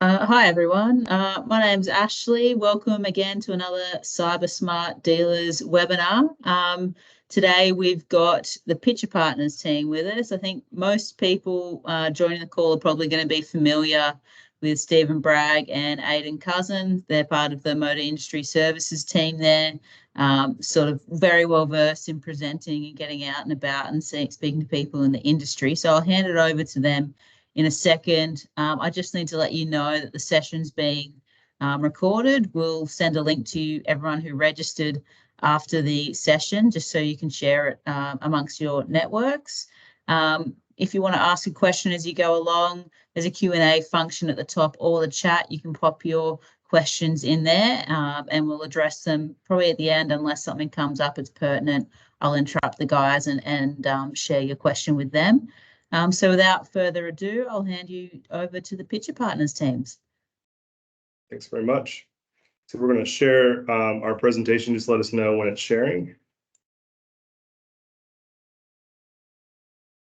Hi everyone. My name's Ashley. Welcome again to another Cyber Smart Dealers webinar. Today we've got the Pitcher Partners team with us. I think most people joining the call are probably going to be familiar with Stephen Bragg and Aidan Cousin. They're part of the Motor Industry Services team there, sort of very well versed in presenting and getting out and about and speaking to people in the industry. So I'll hand it over to them in a second. I just need to let you know that the session's being recorded. We'll send a link to everyone who registered after the session, just so you can share it amongst your networks. If you want to ask a question as you go along, there's a Q&A function at the top or the chat. You can pop your questions in there and we'll address them probably at the end, unless something comes up it's pertinent. I'll interrupt the guys and share your question with them. So without further ado, I'll hand you over to the Pitcher Partners teams. Thanks very much. So we're going to share our presentation. Just let us know when it's sharing.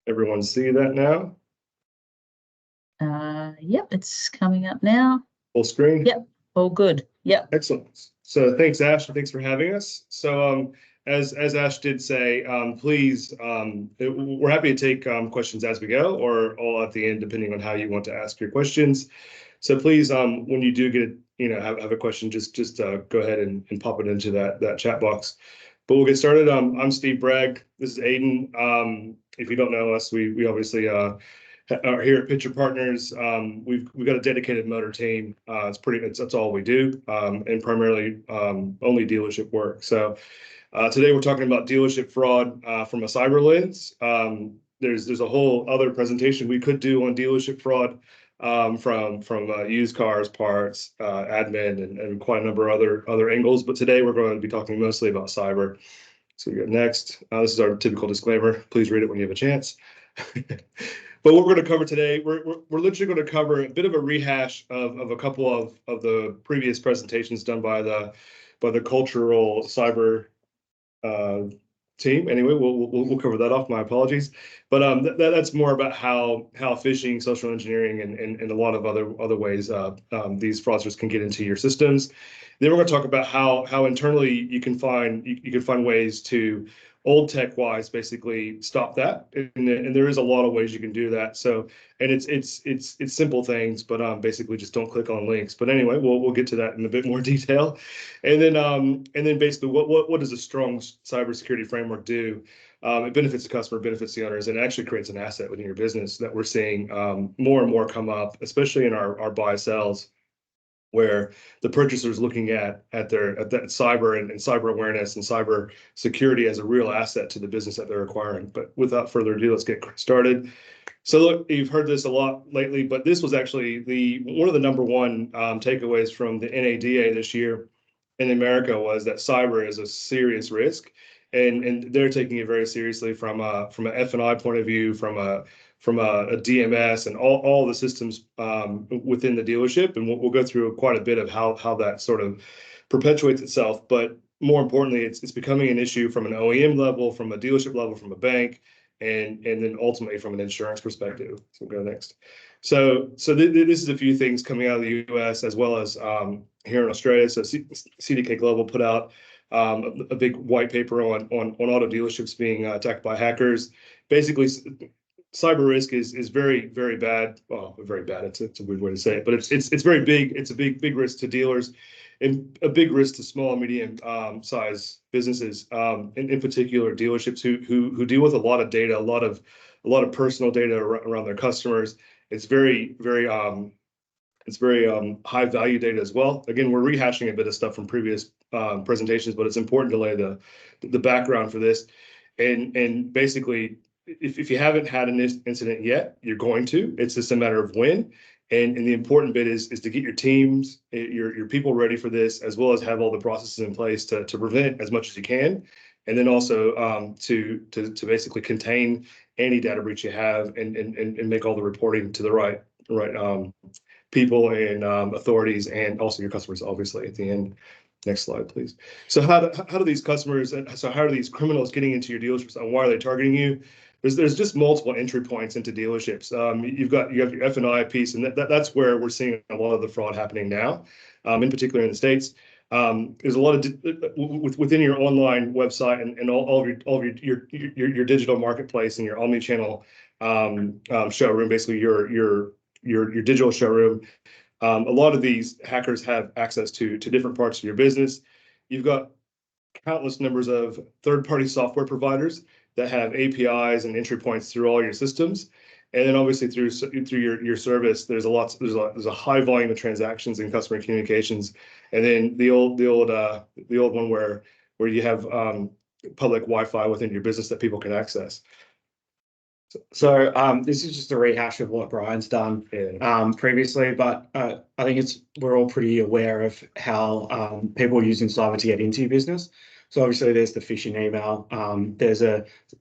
Everyone see that now? Yep, it's coming up now. Full screen? Yep, all good. Yep. Excellent. So thanks, Ash. Thanks for having us. So as Ash did say, please, we're happy to take questions as we go or all at the end, depending on how you want to ask your questions. So please, when you do get, have a question, just go ahead and pop it into that chat box. But we'll get started. I'm Steve Bragg. This is Aidan. If you don't know us, we obviously are here at Pitcher Partners. We've got a dedicated motor team. That's all we do, and primarily only dealership work. So today we're talking about dealership fraud from a cyber lens. There's a whole other presentation we could do on dealership fraud from used cars, parts, admin, and quite a number of other angles. But today we're going to be talking mostly about cyber. So we go next. This is our typical disclaimer. Please read it when you have a chance. But what we're going to cover today, we're literally going to cover a bit of a rehash of a couple of the previous presentations done by the cultural cyber team. Anyway, we'll cover that off. My apologies, but that's more about how phishing, social engineering, and a lot of other ways these fraudsters can get into your systems. Then we're going to talk about how internally you can find ways to old tech wise basically stop that, and there is a lot of ways you can do that. So, and it's simple things, but basically just don't click on links. But anyway, we'll get to that in a bit more detail, and then basically what does a strong cybersecurity framework do? It benefits the customer, benefits the owners, and it actually creates an asset within your business that we're seeing more and more come up, especially in our buy sells, where the purchaser is looking at that cyber and cyber awareness and cyber security as a real asset to the business that they're acquiring. But without further ado, let's get started. So look, you've heard this a lot lately, but this was actually one of the number one takeaways from the NADA this year in America was that cyber is a serious risk, and they're taking it very seriously from an F&I point of view, from a DMS, and all the systems within the dealership. And we'll go through quite a bit of how that sort of perpetuates itself. But more importantly, it's becoming an issue from an OEM level, from a dealership level, from a bank, and then ultimately from an insurance perspective. So we'll go next. So this is a few things coming out of the US as well as here in Australia. So CDK Global put out a big white paper on auto dealerships being attacked by hackers. Basically, cyber risk is very, very bad. Well, very bad. It's a weird way to say it, but it's very big. It's a big risk to dealers, and a big risk to small and medium size businesses, in particular dealerships who deal with a lot of data, a lot of personal data around their customers. It's very high value data as well. Again, we're rehashing a bit of stuff from previous presentations, but it's important to lay the background for this. And basically, if you haven't had an incident yet, you're going to. It's just a matter of when. And the important bit is to get your teams, your people ready for this, as well as have all the processes in place to prevent as much as you can, and then also to basically contain any data breach you have and make all the reporting to the right people and authorities, and also your customers, obviously, at the end. Next slide, please. So how do these customers, so how are these criminals getting into your dealerships, and why are they targeting you? there's just multiple entry points into dealerships. You have your F&I piece, and that's where we're seeing a lot of the fraud happening now, in particular in the States. There's a lot of within your online website and all of your digital marketplace and your omni-channel showroom, basically your digital showroom. A lot of these hackers have access to different parts of your business. You've got countless numbers of third-party software providers that have APIs and entry points through all your systems, and then obviously through your service, there's a high volume of transactions and customer communications, and then the old one where you have public Wi-Fi within your business that people can access. So this is just a rehash of what Brian's done previously, but I think we're all pretty aware of how people are using cyber to get into your business. So obviously there's the phishing email, there's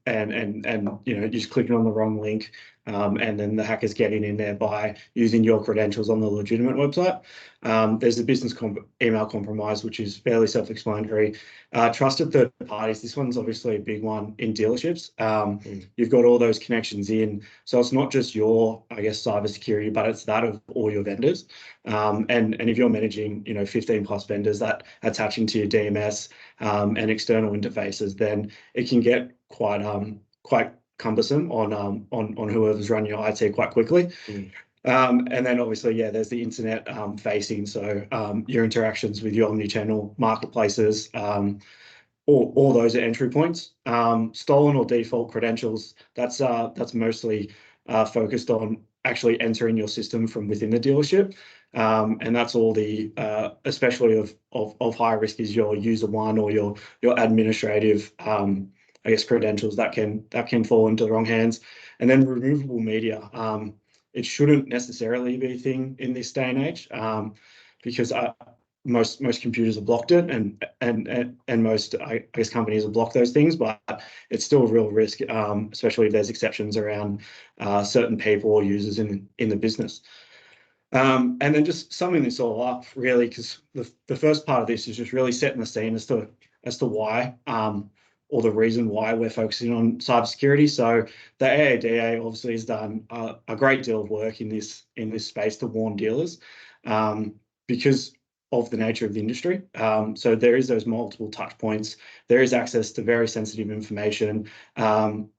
and you're just clicking on the wrong link, and then the hackers getting in there by using your credentials on the legitimate website. There's the business email compromise, which is fairly self-explanatory. Trusted third parties, this one's obviously a big one in dealerships. You've got all those connections in, so it's not just your, I guess, cybersecurity, but it's that of all your vendors. And if you're managing, 15 plus vendors that attaching to your DMS and external interfaces, then it can get quite cumbersome on whoever's running your IT quite quickly. And then obviously, there's the internet facing, so your interactions with your omni-channel marketplaces, all those are entry points. Stolen or default credentials, that's mostly focused on actually entering your system from within the dealership. And that's all the, especially of high risk, is your user one or your administrative, I guess, credentials that can fall into the wrong hands. And then removable media. It shouldn't necessarily be a thing in this day and age, because most computers have blocked it, and most, I guess, companies have blocked those things, but it's still a real risk, especially if there's exceptions around certain people or users in the business. And then just summing this all up, really, because the first part of this is just really setting the scene as to why, or the reason why we're focusing on cybersecurity. So the AADA obviously has done a great deal of work in this space to warn dealers, because of the nature of the industry. So there is those multiple touch points. There is access to very sensitive information, and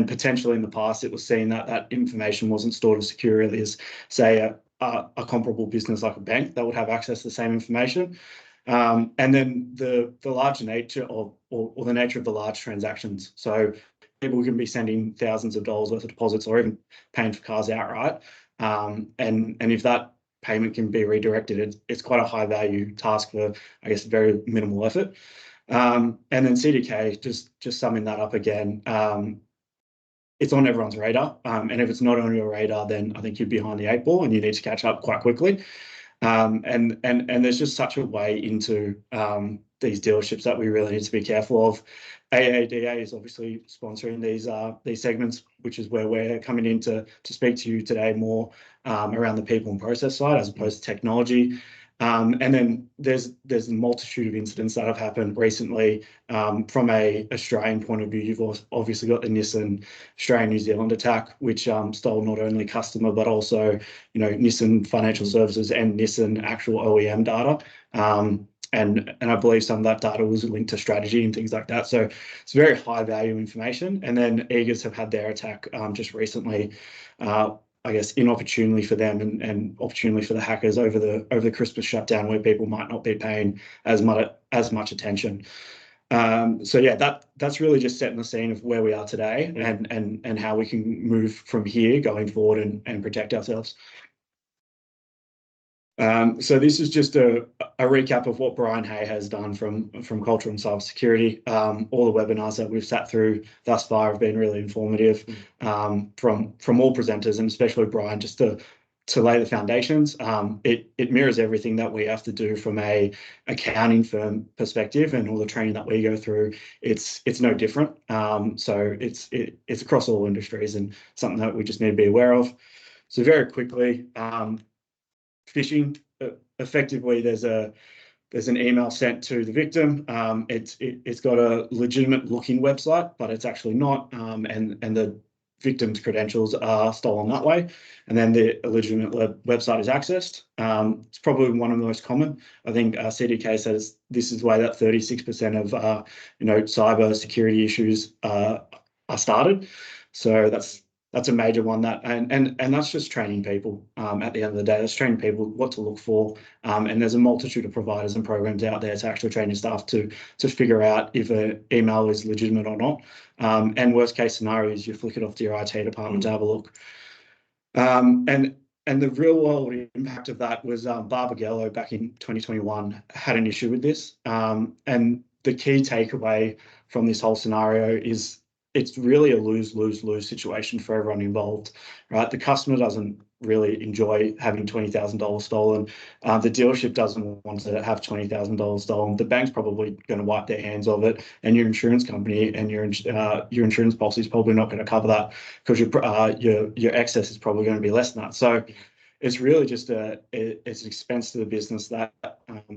potentially in the past it was seen that information wasn't stored as securely as, say, a comparable business like a bank that would have access to the same information. And then the larger nature or the nature of the large transactions. So people can be sending thousands of dollars worth of deposits or even paying for cars outright. And if that payment can be redirected, it's quite a high value task for, I guess, very minimal effort. And then CDK, just summing that up again, it's on everyone's radar. And if it's not on your radar, then I think you're behind the 8 ball and you need to catch up quite quickly. And there's just such a way into these dealerships that we really need to be careful of. AADA is obviously sponsoring these segments, which is where we're coming in to speak to you today more around the people and process side as opposed to technology. And then there's a multitude of incidents that have happened recently. From a Australian point of view, you've obviously got the Nissan Australia-New Zealand attack, which stole not only customer but also, Nissan financial services and Nissan actual OEM data. And I believe some of that data was linked to strategy and things like that. So it's very high value information. And then Eagers have had their attack just recently. I guess inopportunely for them and opportunely for the hackers over the Christmas shutdown, where people might not be paying as much attention. So that's really just setting the scene of where we are today and how we can move from here going forward and protect ourselves. So this is just a recap of what Brian Hay has done from culture and cybersecurity. All the webinars that we've sat through thus far have been really informative, from all presenters, and especially Brian, just to lay the foundations. It mirrors everything that we have to do from a accounting firm perspective, and all the training that we go through. It's no different. So it's across all industries and something that we just need to be aware of. So very quickly. Phishing, effectively, there's an email sent to the victim. It's got a legitimate looking website, but it's actually not. And victim's credentials are stolen that way, and then the illegitimate website is accessed. It's probably one of the most common. I think CDK says this is why that 36% of cyber security issues are started. So that's a major one, that and that's just training people. At the end of the day, that's training people what to look for. And there's a multitude of providers and programs out there to actually train your staff to figure out if an email is legitimate or not. And worst case scenario is you flick it off to your IT department to have a look. And the real world impact of that was Barbagallo back in 2021 had an issue with this. And the key takeaway from this whole scenario is it's really a lose-lose-lose situation for everyone involved, right? The customer doesn't really enjoy having $20,000 stolen. The dealership doesn't want to have $20,000 stolen. The bank's probably going to wipe their hands of it, and your insurance company and your insurance policy is probably not going to cover that, because your excess is probably going to be less than that. So it's really just it's an expense to the business, that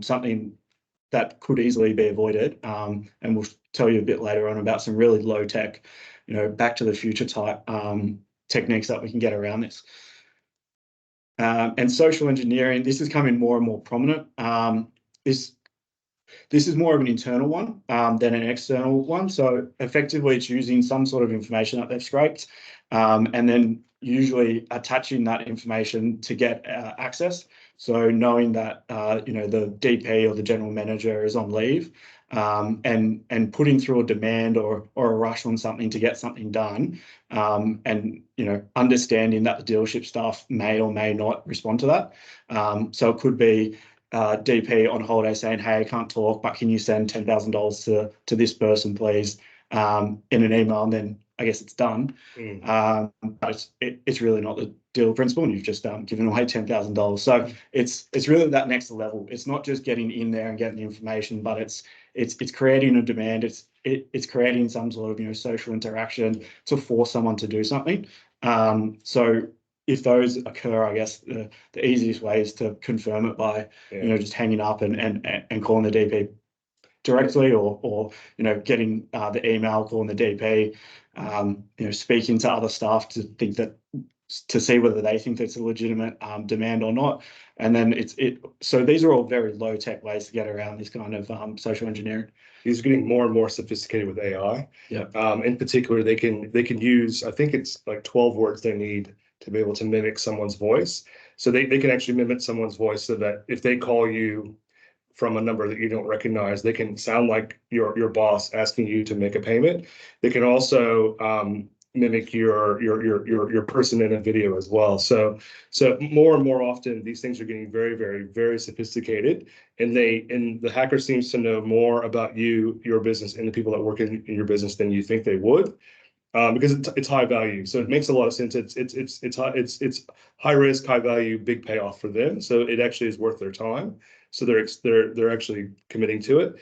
something that could easily be avoided. And we'll tell you a bit later on about some really low tech, back to the future type techniques that we can get around this. And social engineering, this is becoming more and more prominent. This is more of an internal one than an external one. So effectively, it's using some sort of information that they've scraped, and then usually attaching that information to get access. So knowing that the DP or the general manager is on leave, and putting through a demand or a rush on something to get something done, and understanding that the dealership staff may or may not respond to that. So it could be DP on holiday saying, "Hey, I can't talk, but can you send $10,000 to this person, please?" In an email, and then I guess it's done. But it's really not the deal principle, and you've just given away $10,000. So it's really that next level. It's not just getting in there and getting the information, but it's creating a demand. It's creating some sort of social interaction to force someone to do something. So if those occur, I guess the easiest way is to confirm it by just hanging up and calling the DP directly, or getting the email, calling the DP, speaking to other staff to see whether they think it's a legitimate demand or not. And then so these are all very low tech ways to get around this kind of social engineering. These are getting more and more sophisticated with AI. Yeah. In particular, they can use, I think it's like 12 words they need to be able to mimic someone's voice. So they can actually mimic someone's voice, so that if they call you from a number that you don't recognize, they can sound like your boss asking you to make a payment. They can also mimic your person in a video as well. So more and more often, these things are getting very, very, very sophisticated, and the hacker seems to know more about you, your business, and the people that work in your business than you think they would. Because it's high value, so it makes a lot of sense. It's high risk, high value, big payoff for them. So it actually is worth their time. So they're actually committing to it.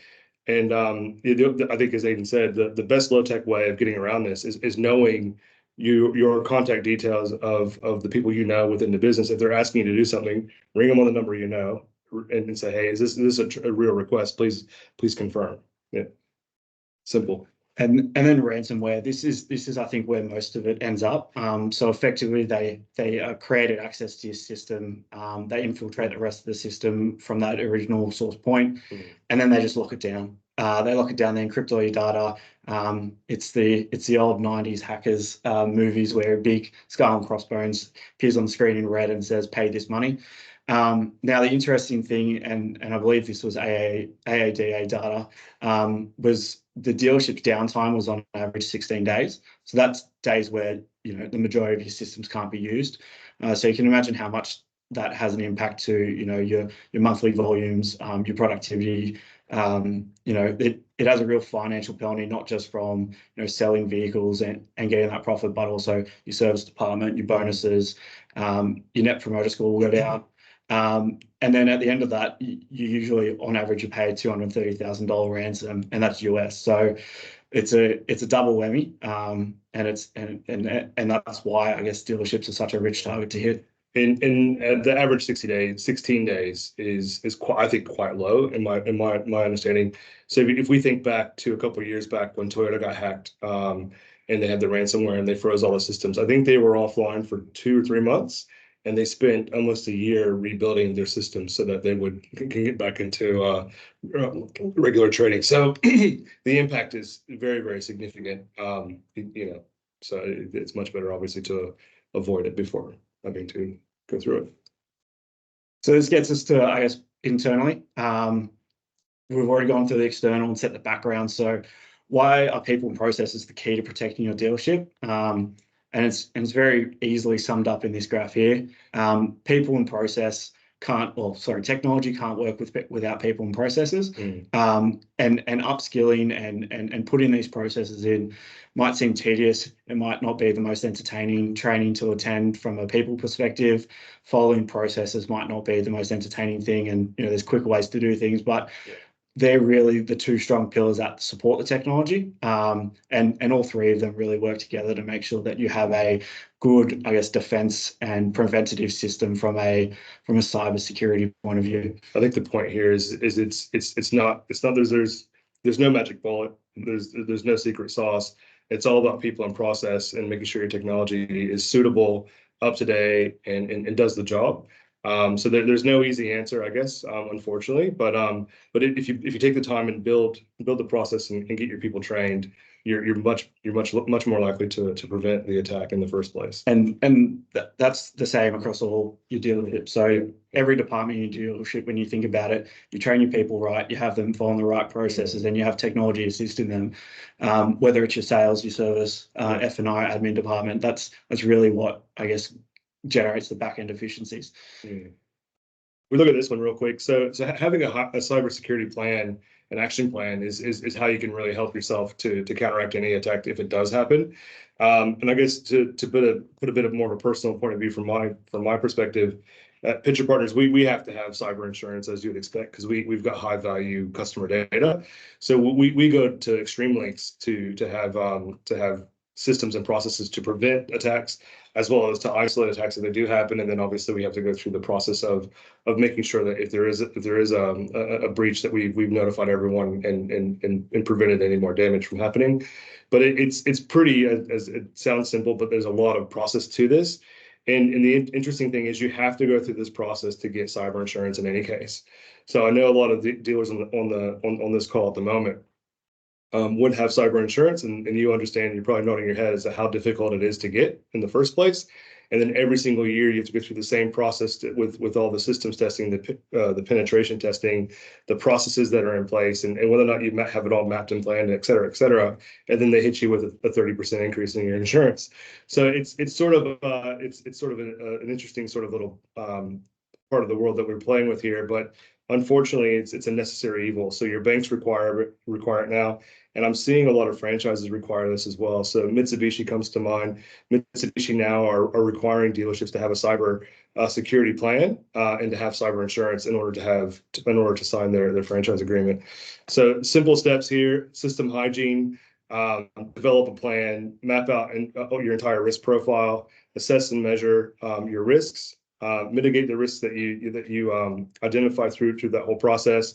And I think, as Aidan said, the best low tech way of getting around this is knowing your contact details of the people within the business. If they're asking you to do something, ring them on the number and say, "Hey, is this a real request? Please confirm." Yeah, simple. And then ransomware. This is I think where most of it ends up. So effectively, they created access to your system. They infiltrate the rest of the system from that original source point, and then they just lock it down. They lock it down. They encrypt all your data. It's the old 90s hackers movies where a big skull and crossbones appears on the screen in red and says, "Pay this money." Now the interesting thing, and I believe this was AADA data, was the dealership's downtime was on average 16 days. So that's days where the majority of your systems can't be used. So you can imagine how much that has an impact to your monthly volumes, your productivity. It has a real financial penalty, not just from selling vehicles and getting that profit, but also your service department, your bonuses, your net promoter score will go down. And then at the end of that, you usually, on average, you pay a $230,000 ransom, and that's US. So it's a double whammy, and that's why I guess dealerships are such a rich target to hit. In the average 16 days is quite, I think, quite low in my understanding. So if we think back to a couple of years back when Toyota got hacked, and they had the ransomware and they froze all the systems. I think they were offline for 2 or 3 months, and they spent almost a year rebuilding their systems so that they can get back into regular trading. So the impact is very, very significant. So it's much better, obviously, to avoid it before having to go through it. So this gets us to, I guess, internally. We've already gone through the external and set the background. So why are people and processes the key to protecting your dealership? And it's very easily summed up in this graph here. People and process technology can't work without people and processes. And upskilling and putting these processes in might seem tedious. It might not be the most entertaining training to attend from a people perspective. Following processes might not be the most entertaining thing, and there's quicker ways to do things, but they're really the two strong pillars that support the technology. And all three of them really work together to make sure that you have a good, I guess, defense and preventative system from a cybersecurity point of view. I think the point here is it's not there's no magic bullet. There's no secret sauce. It's all about people and process and making sure your technology is suitable, up to date, and does the job. So there's no easy answer, I guess, unfortunately. But if you take the time and build the process and get your people trained, you're much more likely to prevent the attack in the first place. And that's the same across all your dealerships. So every department in your dealership, when you think about it, you train your people right, you have them following the right processes, and you have technology assisting them. Whether it's your sales, your service, F&I, admin department, that's really what, I guess, generates the back end efficiencies. We look at this one real quick. So having a cybersecurity plan, an action plan, is how you can really help yourself to counteract any attack if it does happen. And I guess to put a bit of more of a personal point of view from my perspective, at Pitcher Partners, we have to have cyber insurance, as you would expect, because we've got high value customer data. So we go to extreme lengths to have systems and processes to prevent attacks, as well as to isolate attacks if they do happen. And then obviously we have to go through the process of making sure that if there is a breach, that we've notified everyone and prevented any more damage from happening. But it's pretty, as it sounds simple, but there's a lot of process to this. And the interesting thing is you have to go through this process to get cyber insurance in any case. So I know a lot of the dealers on this call at the moment would have cyber insurance, and you understand, you're probably nodding your head as to how difficult it is to get in the first place. And then every single year you have to go through the same process with all the systems testing, the penetration testing, the processes that are in place, and whether or not you have it all mapped and planned, et cetera, et cetera. And then they hit you with a 30% increase in your insurance. So it's sort of an interesting sort of little part of the world that we're playing with here, but unfortunately it's a necessary evil. So your banks require it now, and I'm seeing a lot of franchises require this as well. So Mitsubishi comes to mind. Mitsubishi now are requiring dealerships to have a cyber security plan and to have cyber insurance in order to sign their franchise agreement. So simple steps here: system hygiene, develop a plan, map out your entire risk profile, assess and measure your risks, mitigate the risks that you identify through that whole process.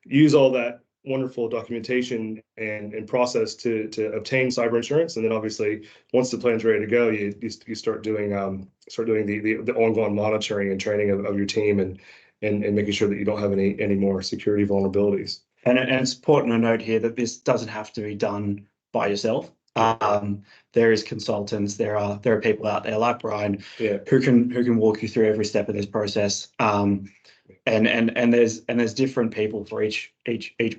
Use all that wonderful documentation and process to obtain cyber insurance, and then obviously once the plan's ready to go, you start doing the ongoing monitoring and training of your team and making sure that you don't have any more security vulnerabilities. And it's important to note here that this doesn't have to be done by yourself. There is consultants, there are people out there like Brian who can walk you through every step of this process. And there's different people for each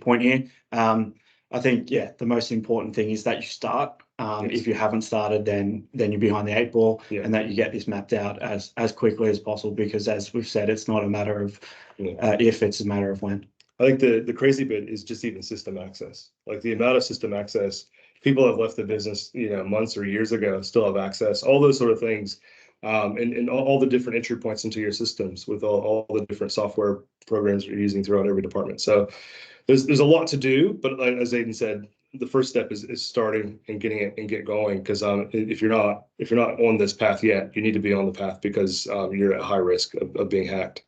point here. I think the most important thing is that you start. If you haven't started, then you're behind the 8 ball, and that you get this mapped out as quickly as possible, because as we've said, it's not a matter of if, it's a matter of when. I think the crazy bit is just even system access. Like the amount of system access, people have left the business, months or years ago, still have access, all those sort of things. And all the different entry points into your systems with all the different software programs you're using throughout every department. So there's a lot to do, but as Aiden said, the first step is starting and getting it and get going. Because if you're not on this path yet, you need to be on the path, because you're at high risk of being hacked.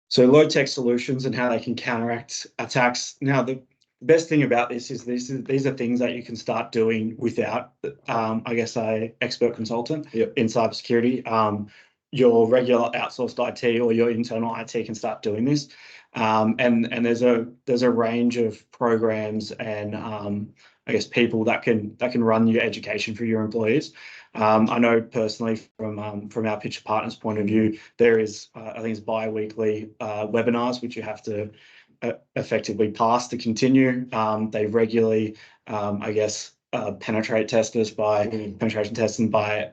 So low-tech solutions and how they can counteract attacks. Now, the the best thing about this is these are things that you can start doing without, I guess, a expert consultant in cybersecurity. Your regular outsourced IT or your internal IT can start doing this, and there's a range of programs and I guess people that can run your education for your employees. I know personally from our Pitcher Partners point of view, there is I think it's bi-weekly webinars which you have to effectively pass to continue. They regularly, I guess, penetration testing by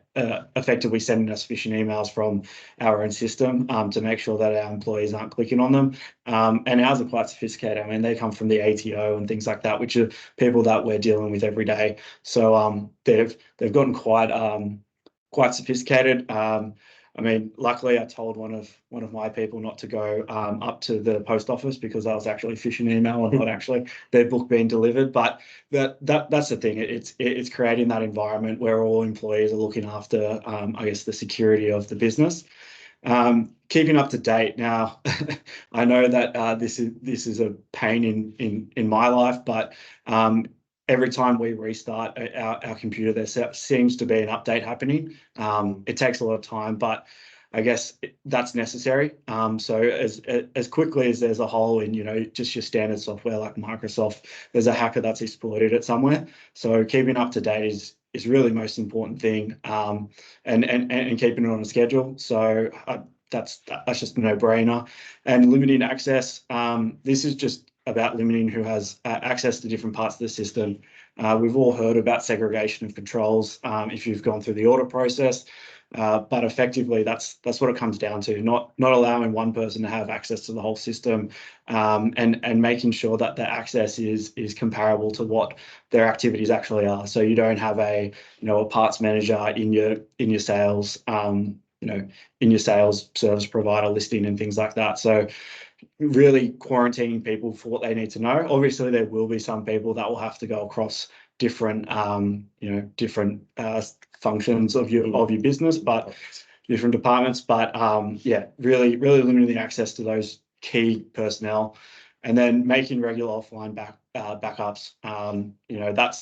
effectively sending us phishing emails from our own system to make sure that our employees aren't clicking on them. And ours are quite sophisticated. I mean, they come from the ATO and things like that, which are people that we're dealing with every day. So they've gotten quite sophisticated. I mean, luckily, I told one of my people not to go up to the post office because I was actually phishing email and not actually their book being delivered. But that's the thing. It's creating that environment where all employees are looking after, I guess, the security of the business. Keeping up to date. Now, I know that this is a pain in my life, but every time we restart our computer, there seems to be an update happening. It takes a lot of time, but I guess that's necessary. So as quickly as there's a hole in, just your standard software like Microsoft, there's a hacker that's exploited it somewhere. So keeping up to date is really the most important thing, and keeping it on a schedule. So that's just a no-brainer. And limiting access. This is just about limiting who has access to different parts of the system. We've all heard about segregation of controls if you've gone through the audit process, but effectively that's what it comes down to, not allowing one person to have access to the whole system, and making sure that the access is comparable to what their activities actually are. So you don't have a parts manager in your sales, in your sales service provider listing and things like that. So really quarantining people for what they need to know. Obviously, there will be some people that will have to go across different, different functions of your business, but different departments. But yeah, really limiting the access to those key personnel, and then making regular offline backups.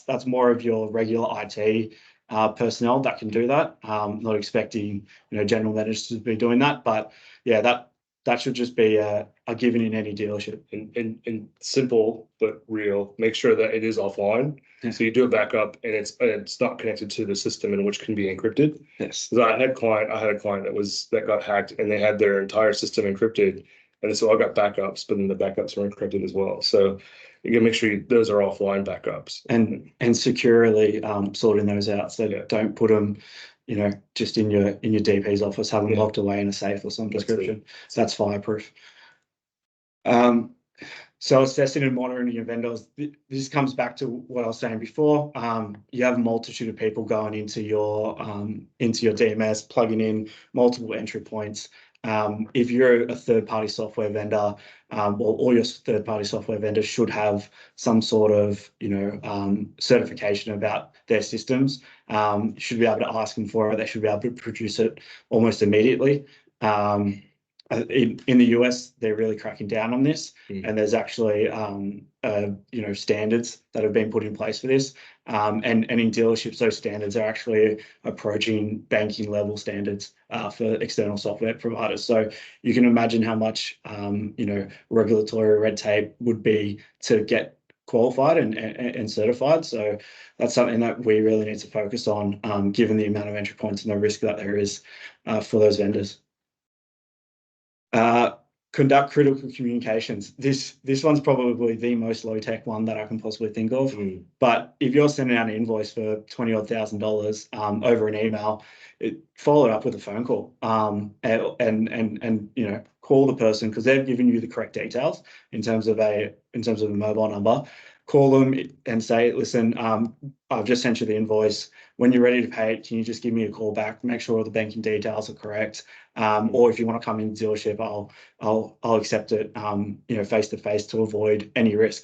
That's more of your regular IT personnel that can do that. Not expecting general managers to be doing that, but yeah, that should just be a given in any dealership. And simple but real. Make sure that it is offline. Yeah. So you do a backup and it's not connected to the system in which can be encrypted. Yes. Because I had a client that got hacked and they had their entire system encrypted, and so I got backups, but then the backups were encrypted as well. So you can make sure those are offline backups and securely sorting those out. So don't put them just in your DP's office, have them locked away in a safe or some description. That's fireproof. So assessing and monitoring your vendors. This comes back to what I was saying before. You have a multitude of people going into your DMS, plugging in multiple entry points. If you're a third-party software vendor, all your third-party software vendors should have some sort of, certification about their systems. You should be able to ask them for it. They should be able to produce it almost immediately. In the US, they're really cracking down on this, and there's actually standards that have been put in place for this. And in dealerships, those standards are actually approaching banking level standards for external software providers. So you can imagine how much regulatory red tape would be to get qualified and certified. So that's something that we really need to focus on, given the amount of entry points and the risk that there is for those vendors. Conduct critical communications. This one's probably the most low-tech one that I can possibly think of. But if you're sending out an invoice for $20,000 over an email, follow it up with a phone call, and call the person, because they've given you the correct details in terms of a mobile number. Call them and say, listen, I've just sent you the invoice. When you're ready to pay it, can you just give me a call back? Make sure all the banking details are correct. Or if you want to come in the dealership, I'll accept it, face to face to avoid any risk.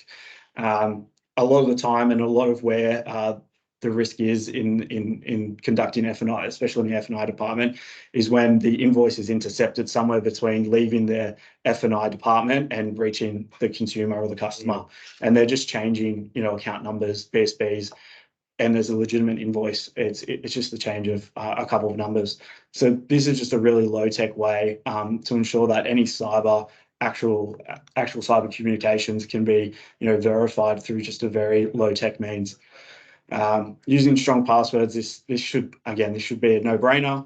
A lot of the time, and a lot of where the risk is in conducting F&I, especially in the F&I department, is when the invoice is intercepted somewhere between leaving the F&I department and reaching the consumer or the customer, and they're just changing, account numbers, BSBs, and there's a legitimate invoice. It's just the change of a couple of numbers. So this is just a really low tech way to ensure that any actual cyber communications can be verified through just a very low tech means. Using strong passwords, this should be a no-brainer.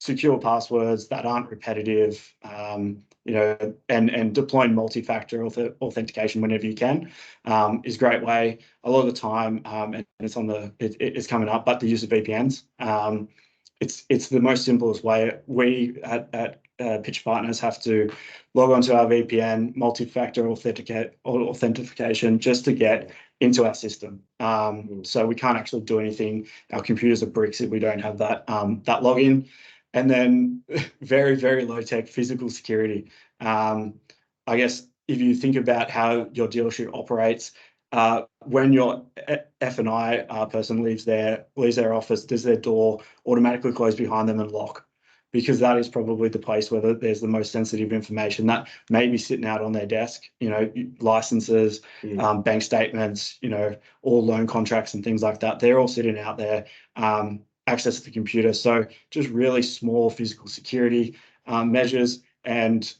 Secure passwords that aren't repetitive, and deploying multi-factor authentication whenever you can is a great way. A lot of the time, and it's coming up, but the use of VPNs. It's the most simplest way. We at Pitch Partners have to log onto our VPN, multi-factor authentication, just to get into our system. So we can't actually do anything. Our computers are bricks if we don't have that login. And then very, very low tech physical security. I guess if you think about how your dealership operates, when your F&I person leaves their office, does their door automatically close behind them and lock? Because that is probably the place where there's the most sensitive information that may be sitting out on their desk, licenses, bank statements, all loan contracts and things like that. They're all sitting out there, access to the computer. So just really small physical security measures, and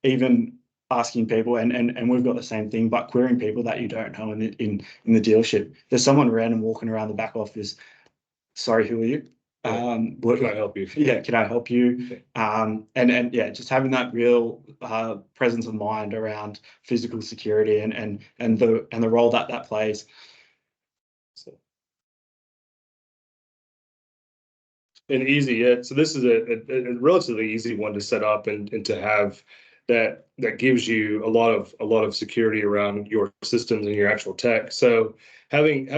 even asking people, and we've got the same thing, but querying people that you don't know in the dealership. There's someone random walking around the back office. Sorry, who are you? What can I help you? Yeah, can I help you? And just having that real presence of mind around physical security and the role that plays. And easy, yeah. So this is a relatively easy one to set up and to have that gives you a lot of security around your systems and your actual tech. So having a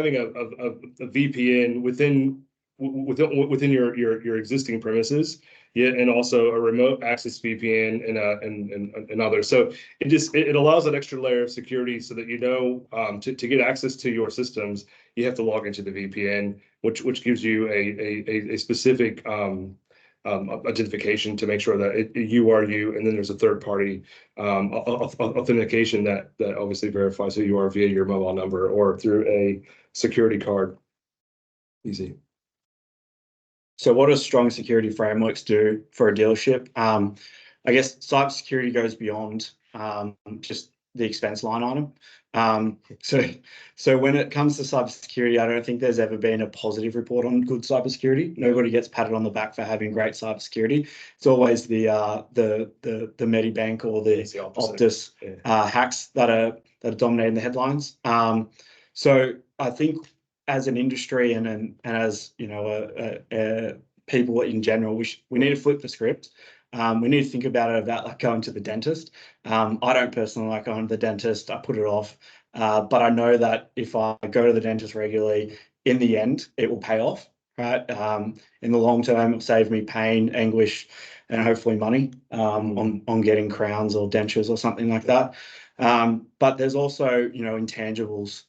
VPN within your existing premises, yeah, and also a remote access VPN and others. So it allows that extra layer of security so that to get access to your systems, you have to log into the VPN, which gives you a specific identification to make sure that you are you, and then there's a third party authentication that obviously verifies who you are via your mobile number or through a security card. Easy. So what do strong security frameworks do for a dealership? I guess cybersecurity goes beyond just the expense line item. So when it comes to cybersecurity, I don't think there's ever been a positive report on good cybersecurity. Nobody gets patted on the back for having great cybersecurity. It's always the Medibank or the Optus hacks that are dominating the headlines. So I think as an industry and as people in general, we need to flip the script. We need to think about it about like going to the dentist. I don't personally like going to the dentist. I put it off, but I know that if I go to the dentist regularly, in the end, it will pay off, right? In the long term, it'll save me pain, anguish, and hopefully money on getting crowns or dentures or something like that. But there's also, intangibles,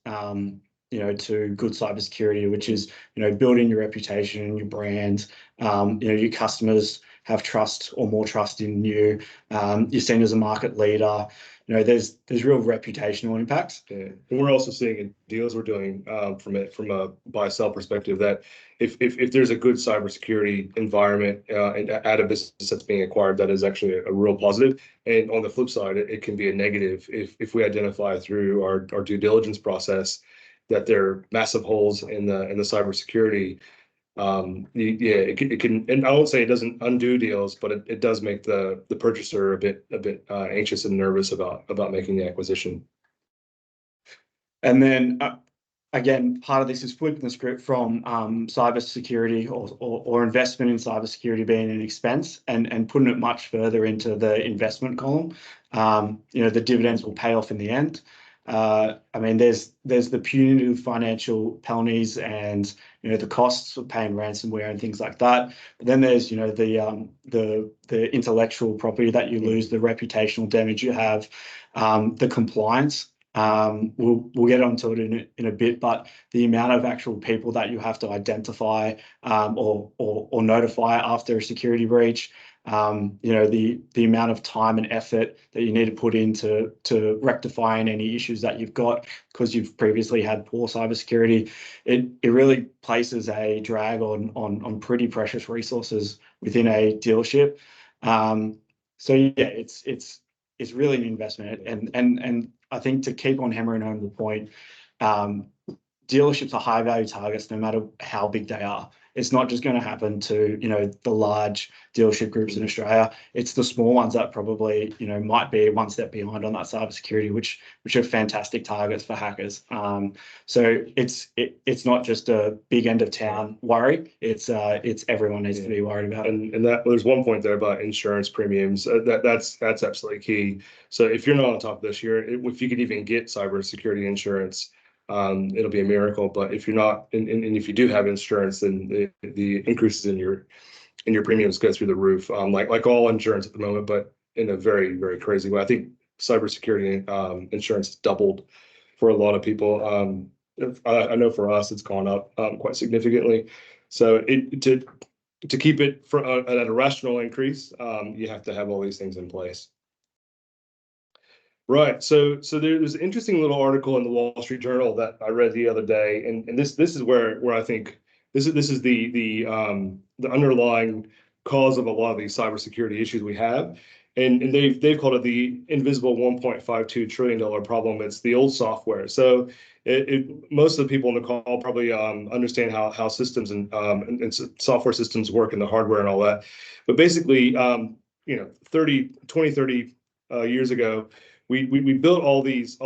to good cybersecurity, which is, building your reputation, your brand, your customers have trust or more trust in you. You're seen as a market leader. There's real reputational impacts. Yeah. And we're also seeing in deals we're doing from a buy-sell perspective that if there's a good cybersecurity environment at a business that's being acquired, that is actually a real positive. And on the flip side, it can be a negative if we identify through our due diligence process that there are massive holes in the cybersecurity. It can, and I won't say it doesn't undo deals, but it does make the purchaser a bit anxious and nervous about making the acquisition. And then again, part of this is flipping the script from cybersecurity or investment in cybersecurity being an expense and putting it much further into the investment column. The dividends will pay off in the end. There's the punitive financial penalties and the costs of paying ransomware and things like that. But then there's the intellectual property that you lose, the reputational damage you have, the compliance We'll get onto it in a bit, but the amount of actual people that you have to identify or notify after a security breach, the amount of time and effort that you need to put into rectifying any issues that you've got because you've previously had poor cybersecurity, it really places a drag on pretty precious resources within a dealership. So yeah, it's really an investment, and I think to keep on hammering home the point, dealerships are high value targets no matter how big they are. It's not just going to happen to the large dealership groups in Australia. It's the small ones that probably might be one step behind on that cybersecurity, which are fantastic targets for hackers. So it's not just a big end of town worry. It's everyone needs to be worried about. And that there's one point there about insurance premiums. That's absolutely key. So if you're not on top of this year, if you could even get cybersecurity insurance, it'll be a miracle. But if you're not, and if you do have insurance, then the increases in your premiums go through the roof. Like all insurance at the moment, but in a very, very crazy way. I think cybersecurity insurance doubled for a lot of people. I know for us, it's gone up quite significantly. So to keep it at a rational increase, you have to have all these things in place. Right. So there's an interesting little article in the Wall Street Journal that I read the other day, and this is where I think this is the underlying cause of a lot of these cybersecurity issues we have, and they've called it the invisible $1.52 trillion problem. It's the old software. So most of the people on the call probably understand how systems and software systems work and the hardware and all that, but basically 30 years ago, we built all these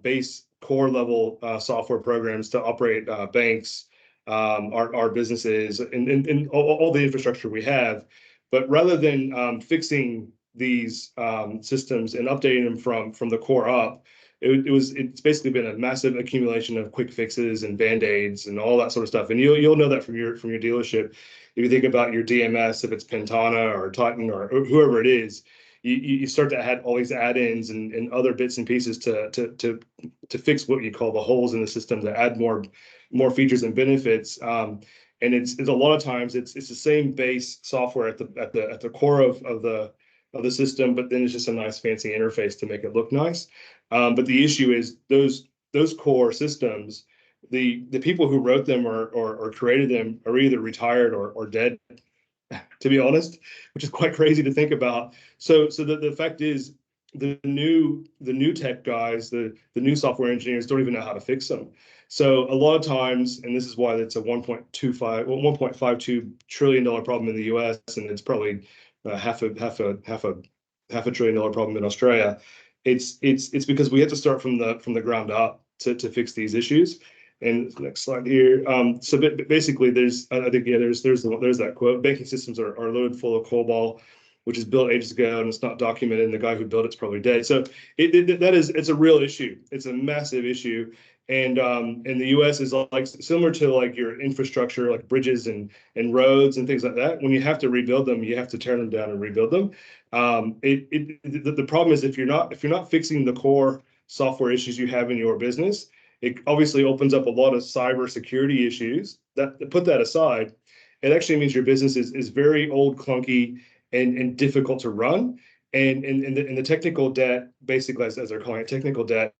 base core level software programs to operate banks, our businesses, and all the infrastructure we have. But rather than fixing these systems and updating them from the core up, it's basically been a massive accumulation of quick fixes and band-aids and all that sort of stuff. And you'll know that from your dealership. If you think about your DMS, if it's Pentana or Titan or whoever it is, you start to add all these add-ins and other bits and pieces to fix what you call the holes in the system, to add more features and benefits. And it's a lot of times it's the same base software at the core of the system, but then it's just a nice fancy interface to make it look nice. But the issue is those core systems, the people who wrote them or created them are either retired or dead, to be honest, which is quite crazy to think about. So the fact is the new tech guys, the new software engineers don't even know how to fix them. So a lot of times, and this is why it's a $1.52 trillion problem in the US, and it's probably half a trillion dollar problem in Australia. It's because we have to start from the ground up to fix these issues. And next slide here. So basically, there's that quote: banking systems are loaded full of COBOL, which is built ages ago and it's not documented, and the guy who built it's probably dead. So it's a real issue. It's a massive issue. And the US is like similar to like your infrastructure, like bridges and roads and things like that. When you have to rebuild them, you have to tear them down and rebuild them. The problem is if you're not fixing the core software issues you have in your business, it obviously opens up a lot of cyber security issues. Put that aside, it actually means your business is very old, clunky, and difficult to run. And the technical debt, basically as they're calling it, technical debt,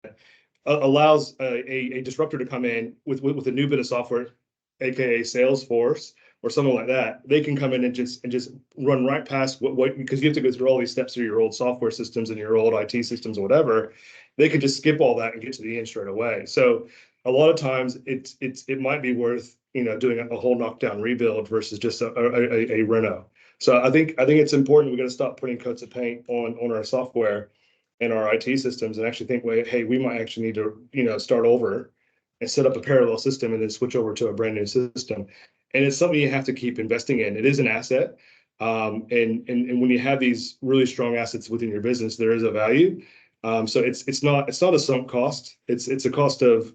allows a disruptor to come in with a new bit of software, aka Salesforce or something like that. They can come in and just run right past what because you have to go through all these steps through your old software systems and your old IT systems or whatever. They can just skip all that and get to the end straight away. So a lot of times it might be worth doing a whole knockdown rebuild versus just a reno. So I think it's important. We're going to stop putting coats of paint on our software and our IT systems and actually think, wait, hey, we might actually need to start over and set up a parallel system and then switch over to a brand new system. And it's something you have to keep investing in. It is an asset. And when you have these really strong assets within your business, there is a value. So it's not a sunk cost. It's a cost of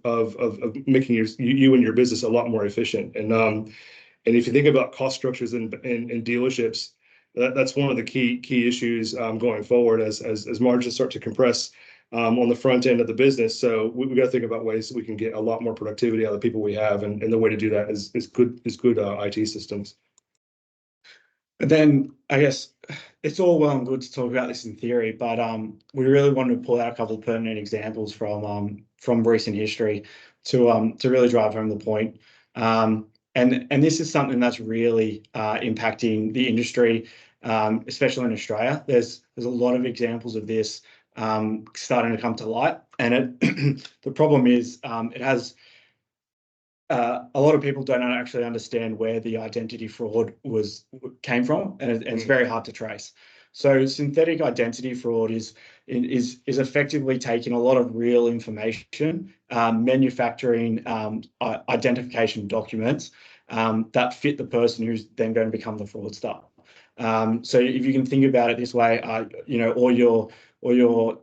making you and your business a lot more efficient. And if you think about cost structures in dealerships, that's one of the key issues going forward as margins start to compress. on the front end of the business. So we got to think about ways that we can get a lot more productivity out of the people we have, and the way to do that is good IT systems. But then I guess it's all well and good to talk about this in theory, but we really wanted to pull out a couple of pertinent examples from recent history to really drive home the point. And this is something that's really impacting the industry, especially in Australia. There's a lot of examples of this starting to come to light, and the problem is it has. A lot of people don't actually understand where the identity fraud came from, and it's very hard to trace. So synthetic identity fraud is effectively taking a lot of real information, manufacturing identification documents that fit the person who's then going to become the fraudster. So if you can think about it this way, all your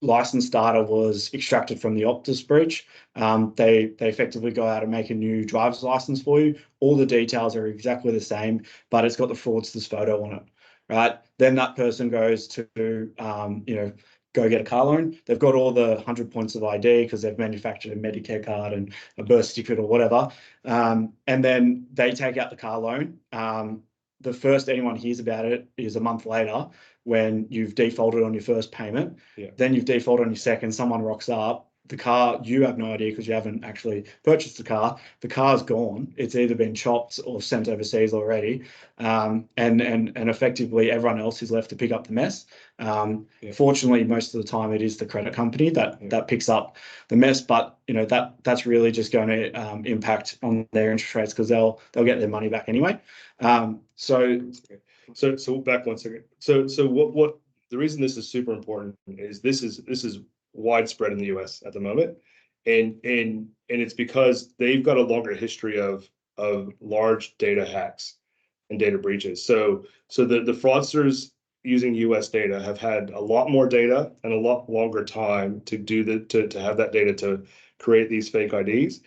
license data was extracted from the Optus breach. They effectively go out and make a new driver's license for you. All the details are exactly the same, but it's got the fraudster's photo on it, right? Then that person goes to, go get a car loan. They've got all the 100 points of ID because they've manufactured a Medicare card and a birth certificate or whatever. And then they take out the car loan. The first anyone hears about it is a month later when you've defaulted on your first payment. Yeah. Then you've defaulted on your second, someone rocks up. The car, you have no idea because you haven't actually purchased the car. The car's gone. It's either been chopped or sent overseas already. And effectively everyone else is left to pick up the mess. Fortunately, most of the time it is the credit company that picks up the mess, but that's really just going to impact on their interest rates because they'll get their money back anyway. So back 1 second. So what the reason this is super important is this is widespread in the US at the moment, and it's because they've got a longer history of large data hacks and data breaches. So the fraudsters using US data have had a lot more data and a lot longer time to to have that data to create these fake IDs.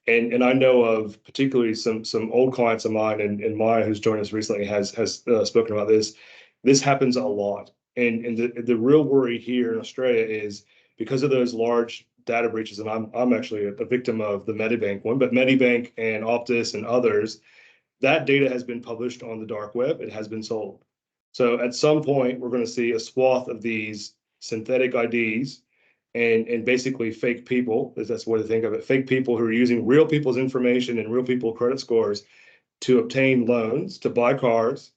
And I know of particularly some old clients of mine, and Maya, who's joined us recently, has spoken about this. This happens a lot, and the real worry here in Australia is because of those large data breaches. And I'm actually a victim of the Medibank one, but Medibank and Optus and others, that data has been published on the dark web. It has been sold. So at some point, we're going to see a swath of these synthetic IDs. And basically fake people, that's the way to think of it, fake people who are using real people's information and real people credit scores to obtain loans, to buy cars.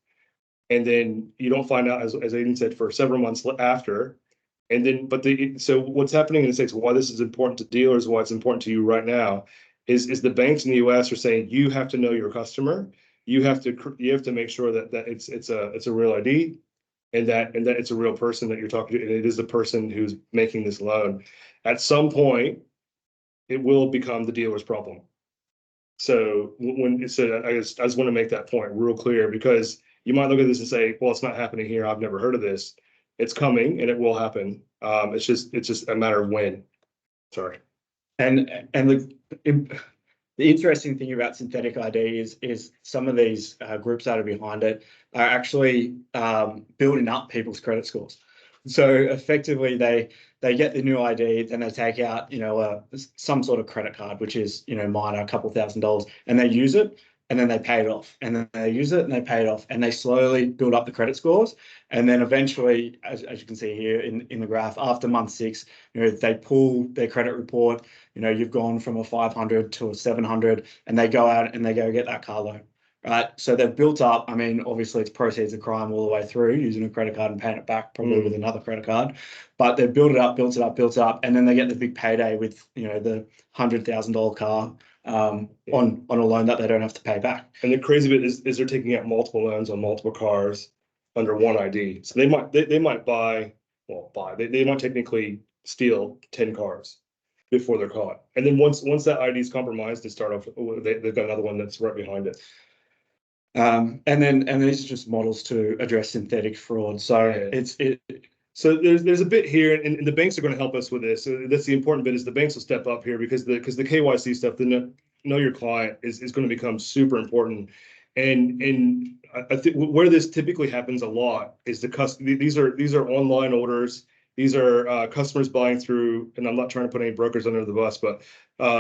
And then you don't find out, as Aiden said, for several months after. And then, so what's happening in the States, why this is important to dealers, why it's important to you right now, is the banks in the US are saying, you have to know your customer. You have to make sure that it's a real ID. And that it's a real person that you're talking to, and it is the person who's making this loan. At some point, it will become the dealer's problem. So I just want to make that point real clear, because you might look at this and say, well, it's not happening here. I've never heard of this. It's coming and it will happen. It's just a matter of when. Sorry. And the interesting thing about synthetic ID is some of these groups that are behind it are actually building up people's credit scores. So effectively, they get the new ID, then they take out some sort of credit card, which is minor, a couple $1,000s, and they use it, and then they pay it off, and then they use it and they pay it off, and they slowly build up the credit scores, and then eventually, as you can see here in the graph, after month 6, they pull their credit report. You've gone from a 500 to a 700, and they go out and they go get that car loan, right? So they've built up. I mean, obviously, it's proceeds of crime all the way through, using a credit card and paying it back probably with another credit card. But they've built it up, and then they get the big payday with the $100,000 car on a loan that they don't have to pay back. And the crazy bit is they're taking out multiple loans on multiple cars under one ID. So they might they might technically steal 10 cars before they're caught. And then once that ID is compromised, they start off, they've got another one that's right behind it. And these are just models to address synthetic fraud. So So there's a bit here, and the banks are going to help us with this. So that's the important bit, is the banks will step up here, because the KYC stuff, the know your client is going to become super important. And I think where this typically happens a lot is these are online orders, These are customers buying through, and I'm not trying to put any brokers under the bus, but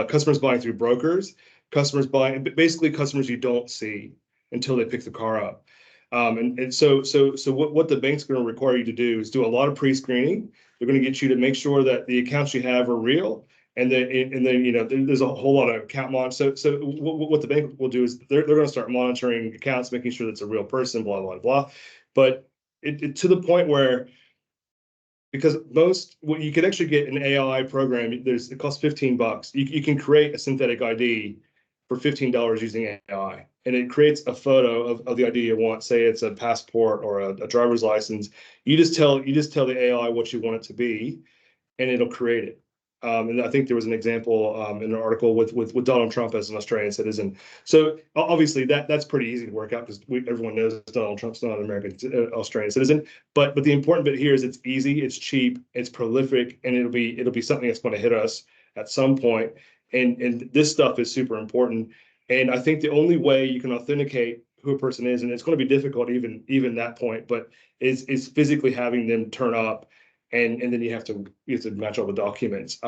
customers buying through brokers, customers buying, basically customers you don't see until they pick the car up. And so what the bank's going to require you to do is do a lot of pre-screening. They're going to get you to make sure that the accounts you have are real. And then there's a whole lot of account monitoring. So what the bank will do is they're going to start monitoring accounts, making sure that's a real person, blah, blah, blah. But it to the point where, because what you can actually get an AI program, it costs $15. You can create a synthetic ID for $15 using AI, and it creates a photo of the ID you want. Say it's a passport or a driver's license. You just tell the AI what you want it to be, and it'll create it. And I think there was an example in an article with Donald Trump as an Australian citizen. So obviously that's pretty easy to work out because everyone knows Donald Trump's not an American Australian citizen. But the important bit here is it's easy, it's cheap, it's prolific, and it'll be something that's going to hit us at some point. And this stuff is super important. And I think the only way you can authenticate who a person is, and it's going to be difficult even that point, but is physically having them turn up. And then you have to match all the documents.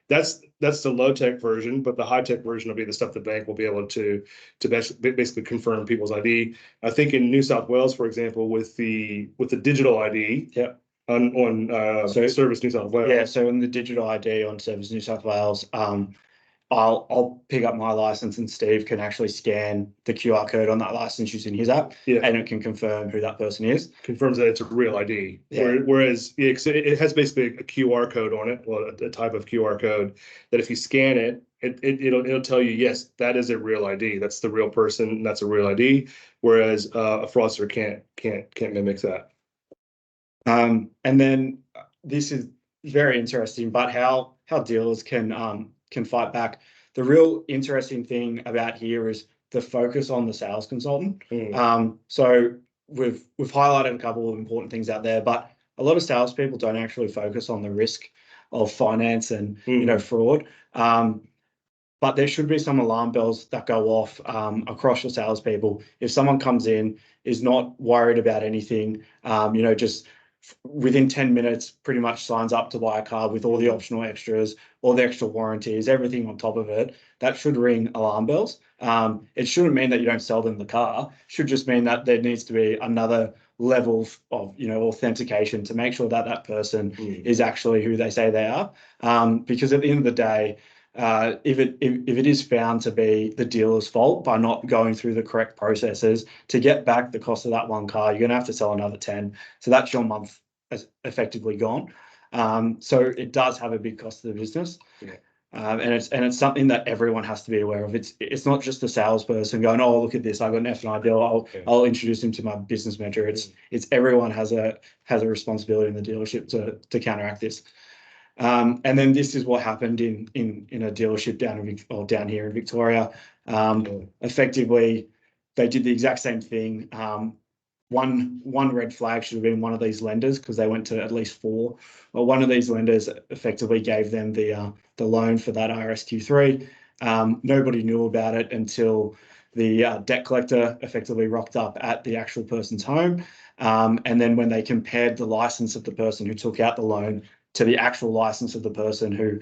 That's the low tech version, but the high tech version will be the stuff the bank will be able to basically confirm people's ID. I think in New South Wales, for example, with the digital ID, yeah, on Service New South Wales. Yeah, so in the digital ID on Service New South Wales, I'll pick up my license and Steve can actually scan the QR code on that license using his app, and it can confirm who that person is. Confirms that it's a real ID. Yeah. Whereas it has basically a QR code on it, well, a type of QR code that if you scan it, it'll tell you, yes, that is a real ID. That's the real person. That's a real ID. Whereas a fraudster can't mimic that. And then this is very interesting, but how dealers can fight back. The real interesting thing about here is the focus on the sales consultant. So we've highlighted a couple of important things out there, but a lot of salespeople don't actually focus on the risk of finance and fraud. But there should be some alarm bells that go off across your salespeople. If someone comes in, is not worried about anything, just within 10 minutes, pretty much signs up to buy a car with all the optional extras, all the extra warranties, everything on top of it, that should ring alarm bells. It shouldn't mean that you don't sell them the car. It should just mean that there needs to be another level of authentication to make sure that that person is actually who they say they are. Because at the end of the day, if it is found to be the dealer's fault by not going through the correct processes to get back the cost of that one car, you're going to have to sell another 10. So that's your month effectively gone. So it does have a big cost to the business. Yeah. And it's something that everyone has to be aware of. It's not just the salesperson going, oh, look at this, I got an F&I deal, I'll introduce him to my business mentor. It's everyone has a responsibility in the dealership to counteract this. And then this is what happened in a dealership down here in Victoria. Effectively, they did the exact same thing. One red flag should have been one of these lenders because they went to at least 4. Well, one of these lenders effectively gave them the loan for that RSQ3. Nobody knew about it until the debt collector effectively rocked up at the actual person's home. And then when they compared the license of the person who took out the loan to the actual license of the person who,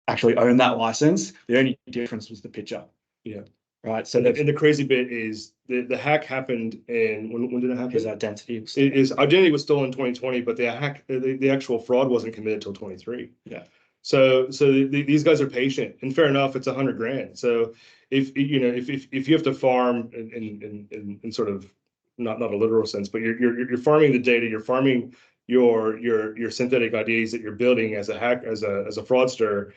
actually owned that license, the only difference was the picture. Yeah. Right. So and the crazy bit is the hack happened in when did it happen? His identity. His identity was stolen in 2020, but the actual fraud wasn't committed till 23. Yeah. So these guys are patient, and fair enough, it's $100,000. So if you have to farm in sort of not a literal sense, but you're farming the data, you're farming your synthetic IDs that you're building as a fraudster.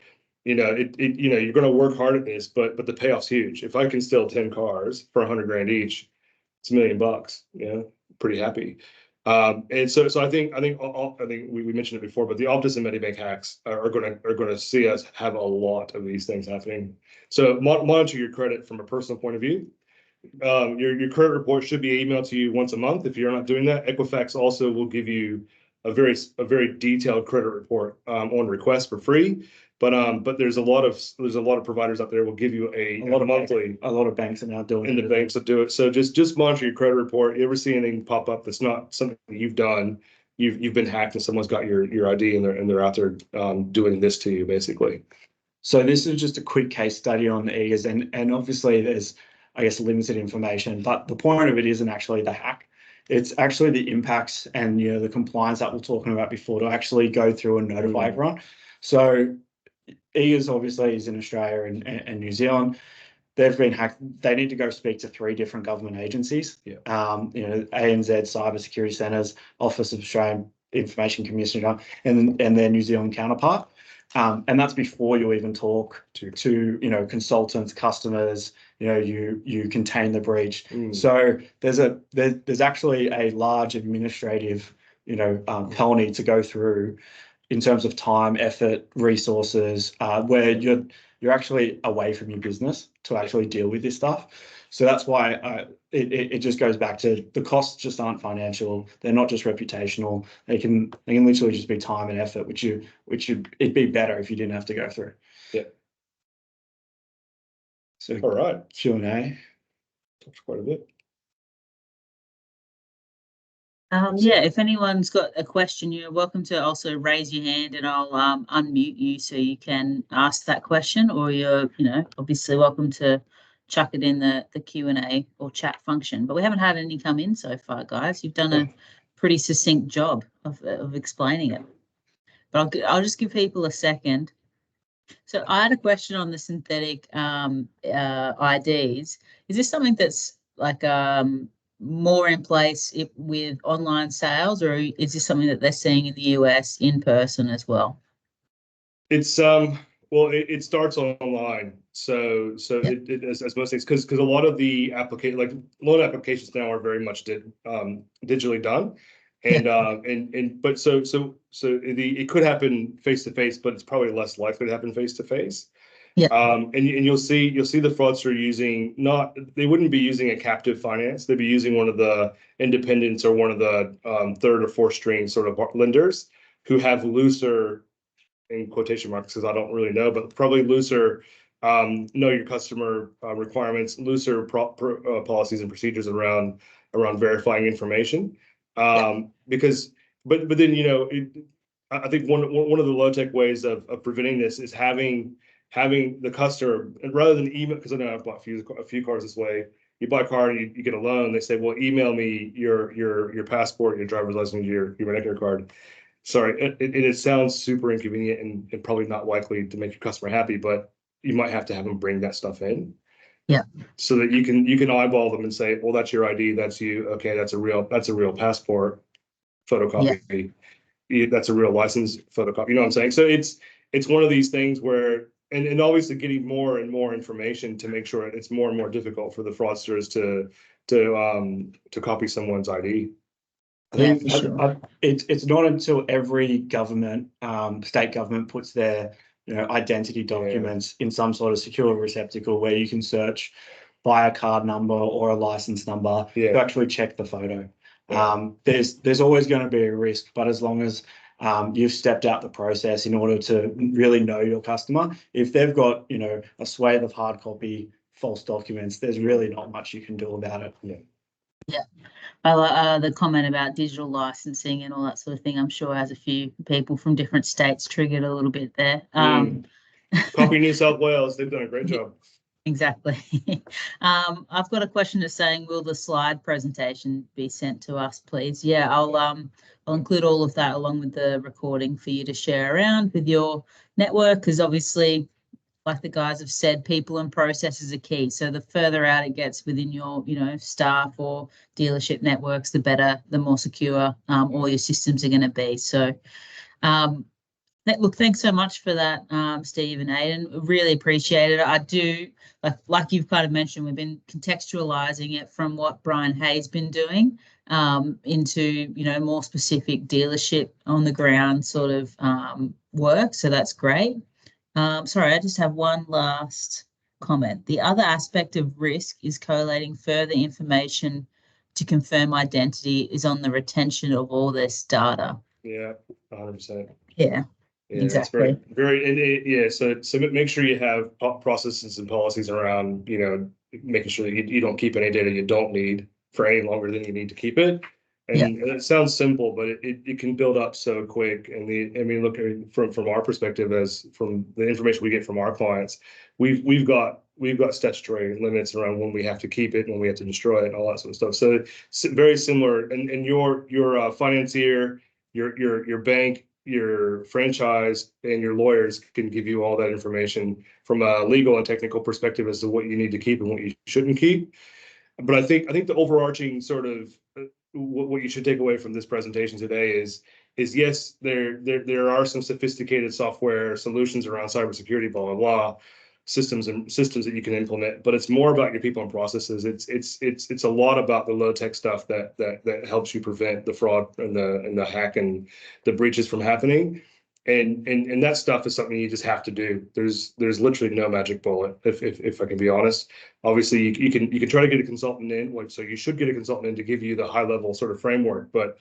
You're going to work hard at this, but the payoff's huge. If I can steal 10 cars for $100,000 each, it's $1 million. Pretty happy. And so I think we mentioned it before, but the Optus and Medibank hacks are going to see us have a lot of these things happening. So monitor your credit from a personal point of view. Your credit report should be emailed to you once a month. If you're not doing that, Equifax also will give you a very detailed credit report on request for free. But there's a lot of providers out there will give you a lot of monthly. A lot of banks are now doing it. And the banks will do it. So just monitor your credit report. You ever see anything pop up that's not something that you've done, you've been hacked and someone's got your ID and they're out there doing this to you basically. So this is just a quick case study on the eagers, and obviously there's, I guess, limited information, but the point of it isn't actually the hack. It's actually the impacts and the compliance that we're talking about before to actually go through and notify everyone. So eagers obviously is in Australia and New Zealand. They've been hacked. They need to go speak to 3 different government agencies. Yeah. ANZ Cyber Security Centres, Office of Australian Information Commissioner, and their New Zealand counterpart. And that's before you even talk to consultants, customers. You contain the breach. So there's actually a large administrative penalty to go through in terms of time, effort, resources, where you're actually away from your business to actually deal with this stuff. So that's why it just goes back to the costs just aren't financial. They're not just reputational. They can literally just be time and effort, which it'd be better if you didn't have to go through. Yeah. So all right, Q&A. Talked quite a bit. Yeah, if anyone's got a question, you're welcome to also raise your hand and I'll unmute you so you can ask that question, or you're obviously welcome to chuck it in the Q&A or chat function. But we haven't had any come in so far, guys. You've done a pretty succinct job of explaining it. But I'll just give people a second. So I had a question on the synthetic IDs. Is this something that's like more in place with online sales, or is this something that they're seeing in the US in person as well? It's well, it starts online, so it as most things, because a lot of the loan applications now are very much digitally done, and but so it could happen face to face, but it's probably less likely to happen face to face. Yeah. And you'll see the fraudster using they wouldn't be using a captive finance. They'd be using one of the independents or one of the 3rd or 4th string sort of lenders who have looser, in quotation marks because I don't really know, but probably looser know your customer requirements, looser policies and procedures around verifying information. Because but then I think one of the low tech ways of preventing this is having the customer, and rather than email, because I know I've bought a few cars this way. You buy a car and you get a loan. They say, well, email me your passport, your driver's license, your Medicare card. Sorry, it sounds super inconvenient and probably not likely to make your customer happy, but you might have to have them bring that stuff in. Yeah. So that you can eyeball them and say, well, that's your ID, that's you. Okay, that's a real passport photocopy. Yeah. That's a real license photocopy. You know what I'm saying? So it's one of these things where and obviously getting more and more information to make sure it's more and more difficult for the fraudsters to copy someone's ID. I think it's not until every government, state government puts their identity documents in some sort of secure receptacle where you can search by a card number or a license number to actually check the photo. There's always going to be a risk, but as long as you've stepped out the process in order to really know your customer, if they've got a swathe of hard copy false documents, there's really not much you can do about it. Yeah. The comment about digital licensing and all that sort of thing, I'm sure has a few people from different states triggered a little bit there. Copy New South Wales, they've done a great job. Exactly. I've got a question that's saying, will the slide presentation be sent to us, please? Yeah, I'll include all of that along with the recording for you to share around with your network, because obviously, like the guys have said, people and processes are key. So the further out it gets within your, staff or dealership networks, the better, the more secure all your systems are going to be. So, look, thanks so much for that, Steve and Aidan. Really appreciate it. I do, like you've kind of mentioned, we've been contextualizing it from what Brian Hay's been doing into, more specific dealership on the ground sort of work. So that's great. Sorry, I just have one last comment. The other aspect of risk is collating further information to confirm identity is on the retention of all this data. Yeah, 100%. Yeah, exactly. It's very, so make sure you have processes and policies around, making sure that you don't keep any data you don't need for any longer than you need to keep it. And it sounds simple, but it can build up so quick. And look, from our perspective, as from the information we get from our clients, we've got statutory limits around when we have to keep it, when we have to destroy it, and all that sort of stuff. So it's very similar. And your financier, your bank, your franchise, and your lawyers can give you all that information from a legal and technical perspective as to what you need to keep and what you shouldn't keep. But I think the overarching sort of what you should take away from this presentation today is yes, there are some sophisticated software solutions around cybersecurity, blah blah blah, systems that you can implement, but it's more about your people and processes. It's a lot about the low tech stuff that helps you prevent the fraud and the hack and the breaches from happening. And that stuff is something you just have to do. There's literally no magic bullet, if I can be honest. Obviously, you can try to get a consultant in, so you should get a consultant in to give you the high level sort of framework, but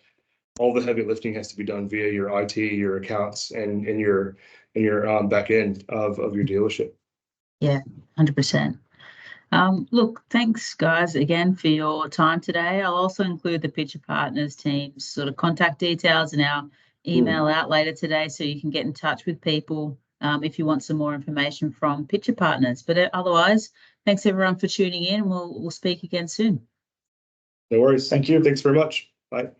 all the heavy lifting has to be done via your IT, your accounts, and your back end of your dealership. Yeah, 100%. Look, thanks guys again for your time today. I'll also include the Pitcher Partners team's sort of contact details in our email out later today, so you can get in touch with people if you want some more information from Pitcher Partners. But otherwise, thanks everyone for tuning in, and we'll speak again soon. No worries. Thank you. Thanks very much. Bye.